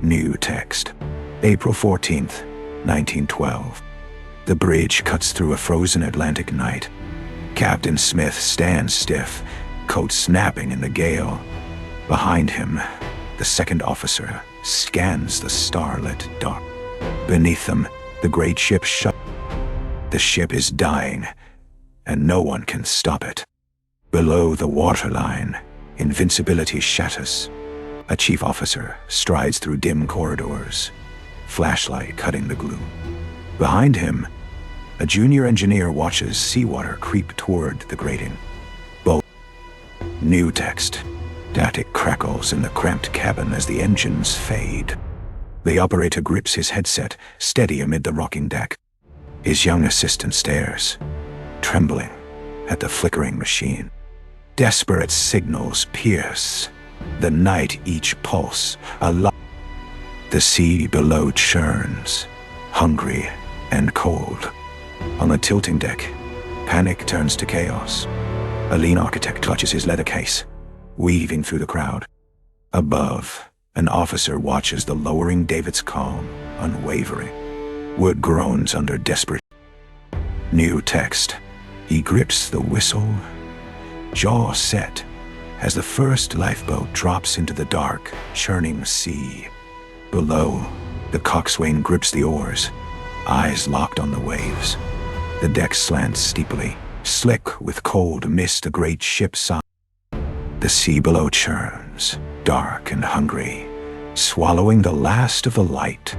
New text. April 14th, 1912. The bridge cuts through a frozen Atlantic night. Captain Smith stands stiff, coat snapping in the gale. Behind him, the second officer scans the starlit dark. Beneath them, the great ship shuts. The ship is dying, and no one can stop it. Below the waterline, invincibility shatters. A chief officer strides through dim corridors, flashlight cutting the gloom. Behind him, a junior engineer watches seawater creep toward the grating. New text. Static crackles in the cramped cabin as the engines fade. The operator grips his headset, steady amid the rocking deck. His young assistant stares, trembling at the flickering machine. Desperate signals pierce the night, each pulse alive. The sea below churns, hungry and cold. On the tilting deck, panic turns to chaos. A lean architect clutches his leather case, weaving through the crowd. Above, an officer watches the lowering davits calm, unwavering. Wood groans under desperate. New text. He grips the whistle, jaw set, as the first lifeboat drops into the dark, churning sea. Below, the coxswain grips the oars, eyes locked on the waves. The deck slants steeply, slick with cold mist. The great ship sighs. The sea below churns, dark and hungry, swallowing the last of the light.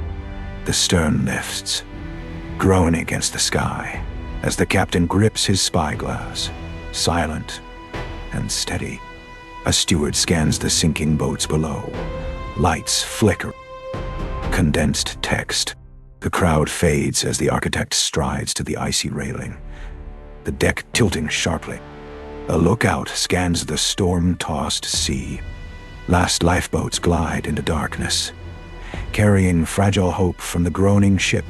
The stern lifts, groaning against the sky, as the captain grips his spyglass, silent and steady. A steward scans the sinking boats below. Lights flicker. Condensed text. The crowd fades as the architect strides to the icy railing, the deck tilting sharply. A lookout scans the storm-tossed sea. Last lifeboats glide into darkness, carrying fragile hope from the groaning ship,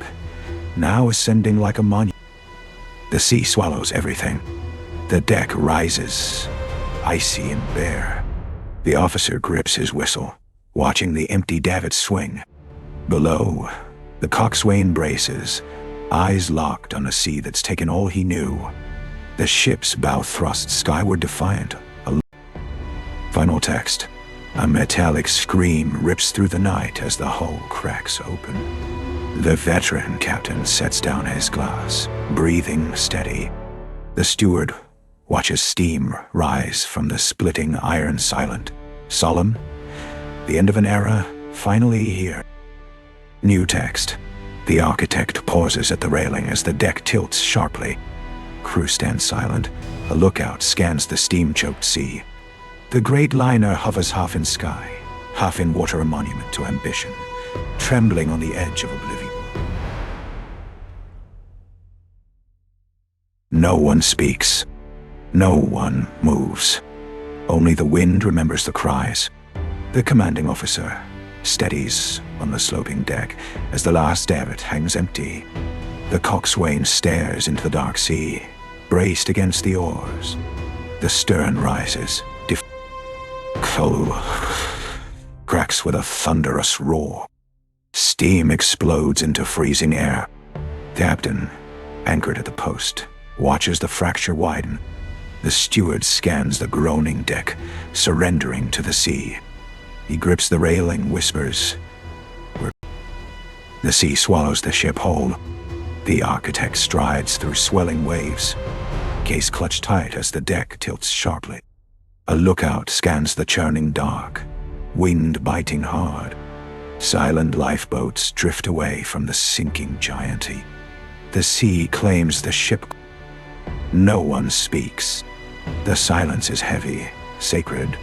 now ascending like a monument. The sea swallows everything. The deck rises, icy and bare. The officer grips his whistle, watching the empty davits swing. Below, the coxswain braces, eyes locked on a sea that's taken all he knew. The ship's bow thrusts skyward defiant. Final text. A metallic scream rips through the night as the hull cracks open. The veteran captain sets down his glass, breathing steady. The steward watches steam rise from the splitting iron, silent, solemn. The end of an era finally here. New text. The architect pauses at the railing as the deck tilts sharply. Crew stands silent. A lookout scans the steam-choked sea. The great liner hovers half in sky, half in water, a monument to ambition, trembling on the edge of oblivion. No one speaks. No one moves. Only the wind remembers the cries. The commanding officer steadies on the sloping deck as the last davit hangs empty. The coxswain stares into the dark sea, braced against the oars. The stern rises, cracks with a thunderous roar. Steam explodes into freezing air. The captain, anchored at the post, watches the fracture widen. The steward scans the groaning deck, surrendering to the sea. He grips the railing, whispers. The sea swallows the ship whole. The architect strides through swelling waves, case clutched tight as the deck tilts sharply. A lookout scans the churning dark, wind biting hard. Silent lifeboats drift away from the sinking gianty. The sea claims the ship. No one speaks. The silence is heavy, sacred.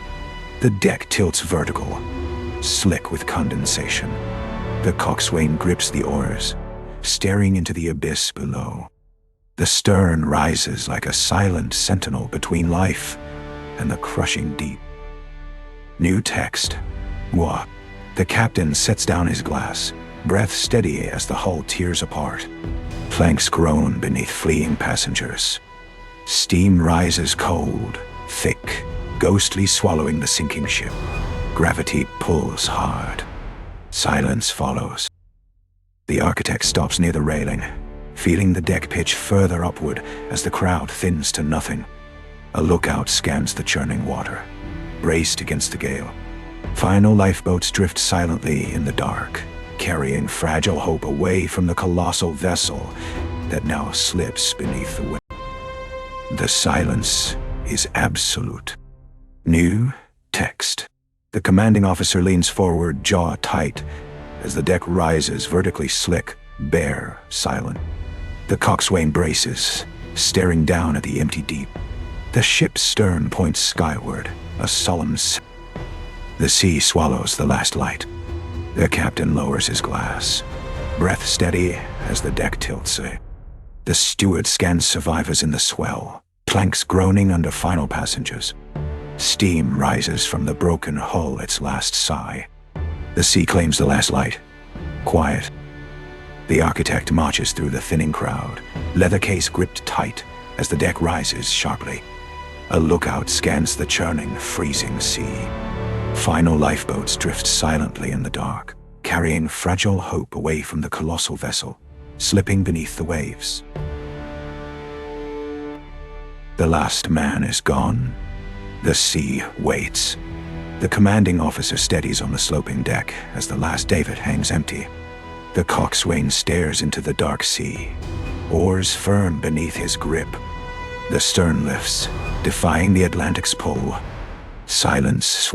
The deck tilts vertical, slick with condensation. The coxswain grips the oars, staring into the abyss below. The stern rises like a silent sentinel between life and the crushing deep. New text. What? The captain sets down his glass, breath steady as the hull tears apart. Planks groan beneath fleeing passengers. Steam rises cold, thick, ghostly swallowing the sinking ship. Gravity pulls hard. Silence follows. The architect stops near the railing, feeling the deck pitch further upward as the crowd thins to nothing. A lookout scans the churning water, braced against the gale. Final lifeboats drift silently in the dark, carrying fragile hope away from the colossal vessel that now slips beneath the waves. The silence is absolute. New text. The commanding officer leans forward, jaw tight, as the deck rises vertically slick, bare, silent. The coxswain braces, staring down at the empty deep. The ship's stern points skyward, a solemn sound. The sea swallows the last light. The captain lowers his glass, breath steady as the deck tilts. The steward scans survivors in the swell, planks groaning under final passengers. Steam rises from the broken hull, its last sigh. The sea claims the last light. Quiet. The architect marches through the thinning crowd, leather case gripped tight as the deck rises sharply. A lookout scans the churning, freezing sea. Final lifeboats drift silently in the dark, carrying fragile hope away from the colossal vessel, slipping beneath the waves. The last man is gone. The sea waits. The commanding officer steadies on the sloping deck as the last davit hangs empty. The coxswain stares into the dark sea, oars firm beneath his grip. The stern lifts, defying the Atlantic's pull. Silence